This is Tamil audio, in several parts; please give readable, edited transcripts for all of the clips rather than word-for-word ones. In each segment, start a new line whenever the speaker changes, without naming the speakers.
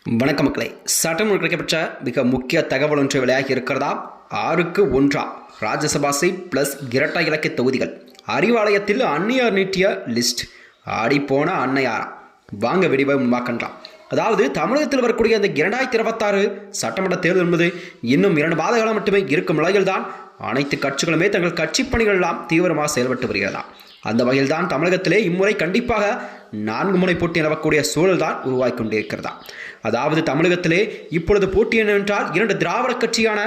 வணக்கம் மக்களை, சட்டம் கிடைக்கப்பட்ட மிக முக்கிய தகவல் ஒன்று வெளியாகி இருக்கிறதா? 6க்கு 1 ராஜ்யசபா சீட் பிளஸ் இரட்டை இலக்க தொகுதிகள். அறிவாலயத்தில் அன்னையார் நீட்டிய லிஸ்ட். ஆடிப்போன அன்னையாரா? வாங்க விடிவை முன்பாக்கின்றான். அதாவது தமிழகத்தில் வரக்கூடிய அந்த 2026 சட்டமன்ற தேர்தல் என்பது இன்னும் 2 மாத காலம் மட்டுமே இருக்கும் நிலையில்தான் அனைத்து கட்சிகளுமே தங்கள் கட்சி பணிகள் எல்லாம் தீவிரமாக செயல்பட்டு வருகிறதா. அந்த வகையில் தான் தமிழகத்திலே இம்முறை கண்டிப்பாக 4 முனை போட்டி நிலவக்கூடிய சூழல் தான் உருவாகி கொண்டிருக்கிறதா. அதாவது தமிழகத்திலே இப்பொழுது போட்டி என்னவென்றால் 2 திராவிட கட்சியான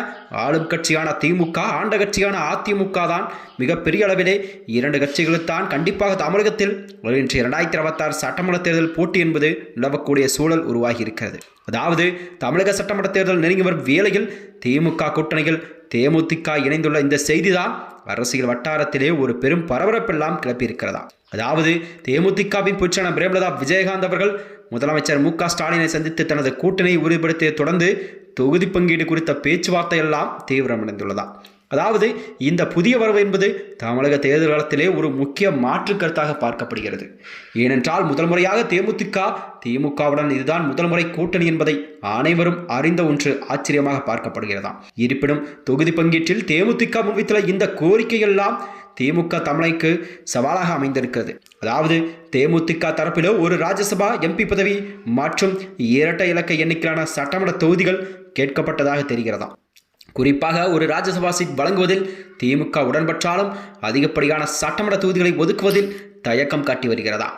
ஆளும் கட்சியான திமுக, ஆண்ட கட்சியான அதிமுக தான் மிகப்பெரிய அளவிலே 2 கட்சிகளுக்குத்தான் கண்டிப்பாக தமிழகத்தில் வருகின்ற 2026 சட்டமன்ற தேர்தல் போட்டி என்பது நிலவக்கூடிய சூழல் உருவாகி இருக்கிறது. அதாவது தமிழக சட்டமன்ற தேர்தல் நெருங்கி வரும் வேளையில் திமுக கூட்டணியில் தேமுதிக இணைந்துள்ள இந்த செய்திதான் அரசியல் வட்டாரத்திலே ஒரு பெரும் பரபரப்பெல்லாம் கிளப்பியிருக்கிறதா. அதாவது தேமுதிகவின் பொதுச்செயலாளர் பிரேமலதா விஜயகாந்த் அவர்கள் முதலமைச்சர் மு க ஸ்டாலினை சந்தித்து தனது கூட்டணியை உறுதிப்படுத்திய தொடர்ந்து தொகுதி பங்கீடு குறித்த பேச்சுவார்த்தை எல்லாம் தீவிரமடைந்துள்ளதா. அதாவது இந்த புதிய வரவு என்பது தமிழக தேர்தல் காலத்திலே ஒரு முக்கிய மாற்று கருத்தாக பார்க்கப்படுகிறது. ஏனென்றால் முதல் முறையாக திமுகவுடன் இதுதான் முதல் முறை கூட்டணி என்பதை அனைவரும் அறிந்த ஒன்று ஆச்சரியமாக பார்க்கப்படுகிறதாம். இருப்பினும் தொகுதி பங்கீட்டில் தேமுதிக முன்வைத்துள்ள இந்த கோரிக்கையெல்லாம் திமுக தமிழைக்கு சவாலாக அமைந்திருக்கிறது. அதாவது தேமுதிக தரப்பிலோ ஒரு ராஜ்யசபா எம்பி பதவி மற்றும் இரட்டை இலக்க எண்ணிக்கையிலான சட்டமன்ற தொகுதிகள் கேட்கப்பட்டதாக தெரிகிறதாம். குறிப்பாக ஒரு ராஜ்யசபா சீட் வழங்குவதில் திமுக உடன்பட்டாலும் அதிகப்படியான சட்டமன்ற தொகுதிகளை ஒதுக்குவதில் தயக்கம் காட்டி வருகிறதா.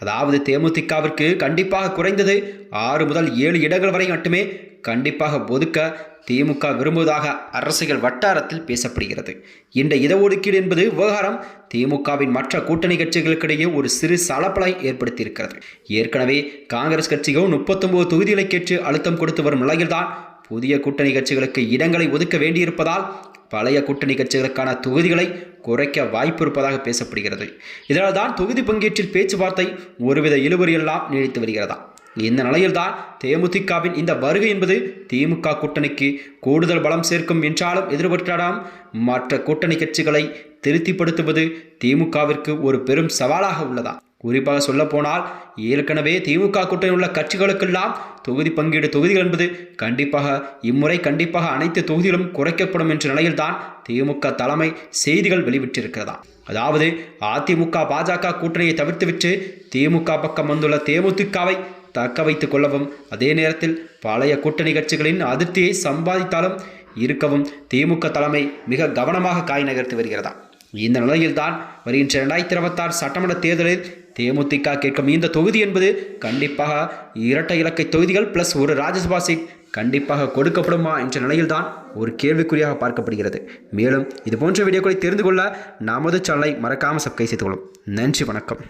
அதாவது தேமுதிகவிற்கு கண்டிப்பாக குறைந்தது 6 முதல் 7 இடங்கள் வரை மட்டுமே கண்டிப்பாக ஒதுக்க திமுக விரும்புவதாக அரசியல் வட்டாரத்தில் பேசப்படுகிறது. இந்த இடஒதுக்கீடு என்பது விவகாரம் திமுகவின் மற்ற கூட்டணி கட்சிகளுக்கிடையே ஒரு சிறு சலப்பலை ஏற்படுத்தியிருக்கிறது. ஏற்கனவே காங்கிரஸ் கட்சியோ 39 தொகுதிகளை கேட்டு அழுத்தம் கொடுத்து வரும் நிலையில்தான் புதிய கூட்டணி கட்சிகளுக்கு இடங்களை ஒதுக்க வேண்டியிருப்பதால் பழைய கூட்டணி கட்சிகளுக்கான தொகுதிகளை குறைக்க வாய்ப்பு இருப்பதாக பேசப்படுகிறது. இதனால் தான் தொகுதி பங்கீட்டில் பேச்சுவார்த்தை ஒருவித இழுபறியெல்லாம் நீடித்து வருகிறதா. இந்த நிலையில்தான் தேமுதிகவின் இந்த வருகை என்பது திமுக கூட்டணிக்கு கூடுதல் பலம் சேர்க்கும் என்றாலும் எதிர்பார்க்கலாம் மற்ற கூட்டணி கட்சிகளை திருப்திப்படுத்துவது திமுகவிற்கு ஒரு பெரும் சவாலாக உள்ளதா. குறிப்பாக சொல்ல போனால் ஏற்கனவே திமுக கூட்டணி உள்ள கட்சிகளுக்கெல்லாம் தொகுதி பங்கீடு தொகுதிகள் என்பது இம்முறை கண்டிப்பாக அனைத்து தொகுதிகளும் குறைக்கப்படும் என்ற நிலையில்தான் திமுக தலைமை செய்திகள் வெளிவிட்டிருக்கிறதா. அதாவது அதிமுக பாஜக கூட்டணியை தவிர்த்துவிட்டு திமுக பக்கம் வந்துள்ள தேமுதிகவை தக்க வைத்துக் கொள்ளவும் அதே நேரத்தில் பழைய கூட்டணி கட்சிகளின் அதிருப்தியை சம்பாதித்தாலும் இருக்கவும் திமுக தலைமை மிக கவனமாக காய் நகர்த்தி வருகிறதா. இந்த நிலையில்தான் வருகின்ற 2026 சட்டமன்ற தேர்தலில் தேமுதிக கேட்கும் இந்த தொகுதி என்பது கண்டிப்பாக இரட்டை இலக்கை தொகுதிகள் பிளஸ் ஒரு ராஜ்யசபா சீட் கண்டிப்பாக கொடுக்கப்படுமா என்ற நிலையில்தான் ஒரு கேள்விக்குறியாக பார்க்கப்படுகிறது. மேலும் இது போன்ற வீடியோக்களை தெரிந்து கொள்ள நமது சேனலை மறக்காமல் சப்ஸ்கிரைப் செய்து கொள்ளும். நன்றி, வணக்கம்.